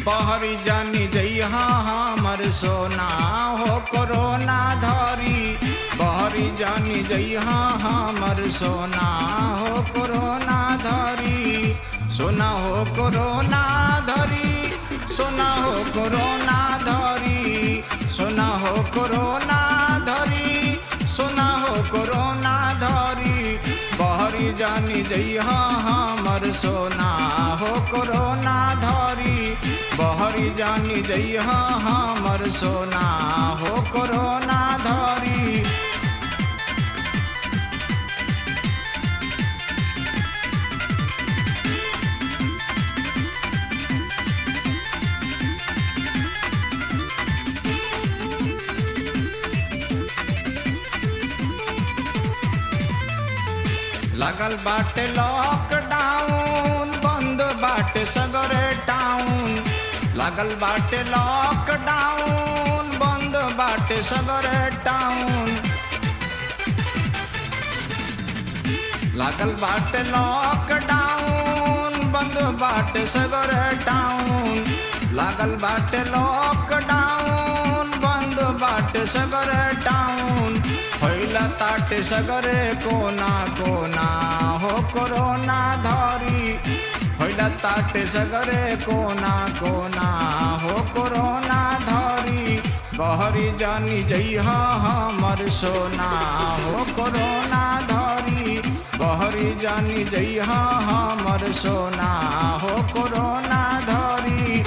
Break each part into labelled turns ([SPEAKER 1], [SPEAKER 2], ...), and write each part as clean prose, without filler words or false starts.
[SPEAKER 1] बहरी जानी जइहा हमर सोना हो कोरोना धरी। बहरी जानी जइहा हमर सोना हो कोरोना धरी। सोना हो कोरोना धरी, सोना हो कोरोना धरी, सोना हो कोरोना धरी, सोना हो कोरोना धरी। बहरी जानी जइहा हमर सोना हो कोरोना धरी। बहरी जानी जइहा हमर सोना हो कोरोना धरी। लगल बाटे लॉकडाउन, बंद बाटे सगरे टाउन। लगल बाटे लॉकडाउन, बंद बाटे सगरे टाउन। लगल बाटे लॉकडाउन, बंद बाटे सगरे टाउन। लगल बाटे लॉकडाउन, बंद बाटे सगरे टाउन। फैला ताटे सगरे कोना कोना हो कोरोना धरी। फैला ताटे सगरे कोना कोना हो कोरोना धरी। बहरी जानी जइहा हमर सोना हो कोरोना धरी। बहरी जानी जइहा हमर सोना हो कोरोना धरी।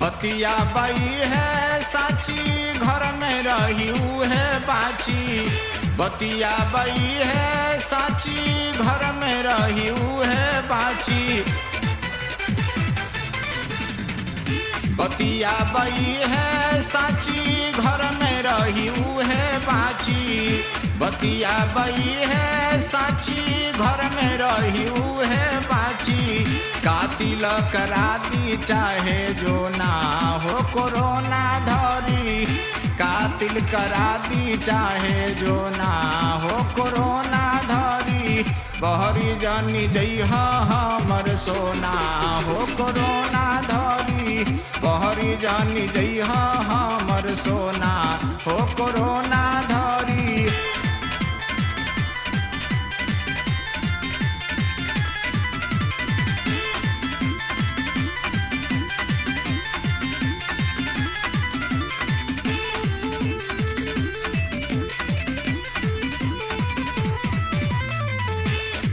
[SPEAKER 1] बतिया बाई है साची, घर में रही है बाची। बतिया बाई है साची, घर में रही है बाची। बतिया बाई है साची, घर में रही है बाची। बतिया बाई है साची, घर में रही है बाची। कातिल करा दी चाहे जो ना हो कोरोना धरी। कातिल करा दी चाहे जो ना हो कोरोना धरी। बहरी जानी जइहा हमर सोना हो कोरोना धरी। बहरी जानी जइहा हमर सोना हो कोरोना धरी।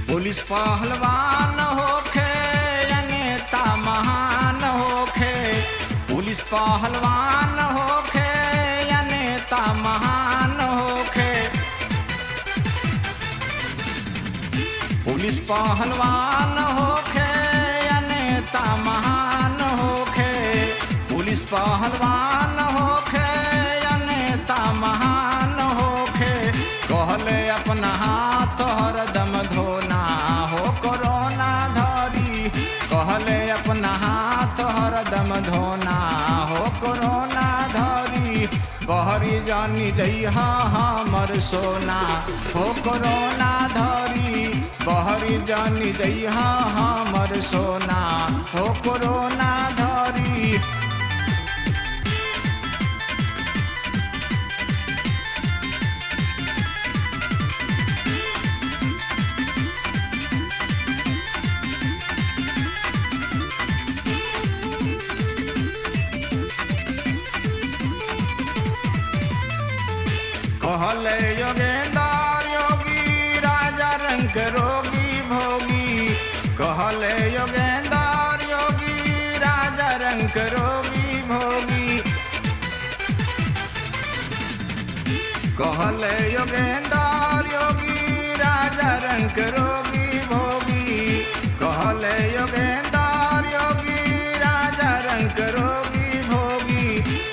[SPEAKER 1] पुलिस पहलवान होखे या नेता महान होखे। पुलिस पहलवान होखे या नेता महान होखे। पुलिस पहलवान होखे या नेता महान होखे। पुलिस पहलवान होखे या नेता महान होखे। कहले अपना हाथ हरदम धोना हो कोरोना धरी। कहले अपना हाथ हरदम धोना हो कोरोना धरी। बहरी जानी जइहा हमर सोना हो कोरोना धरी। बहरी जानी जइहा हमर सोना हो कोरोना धरी। कहले योगेंद्र योगी राजा रंग रोगी भोगी। कहले योगेंद्र योगी राजा रंग रोगी भोगी। कहले योगेंद्र योगी राजा रंग रोगी भोगी। कहले योगेंद्र योगी राजा रंग रोगी भोगी।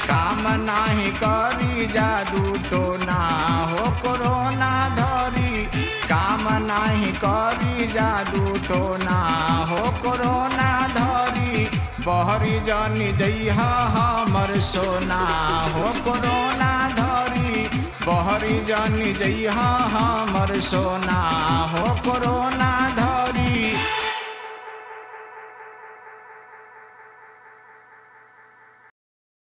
[SPEAKER 1] काम नाही करी जादू टोना हो कोरोना धरी। काम नाही करी जादू टोना हो कोरोना धरी बहरी जानी जइहा हमर सोना हो कोरोना धरी बहरी जानी जइहा हमर सोना हो कोरोना धरी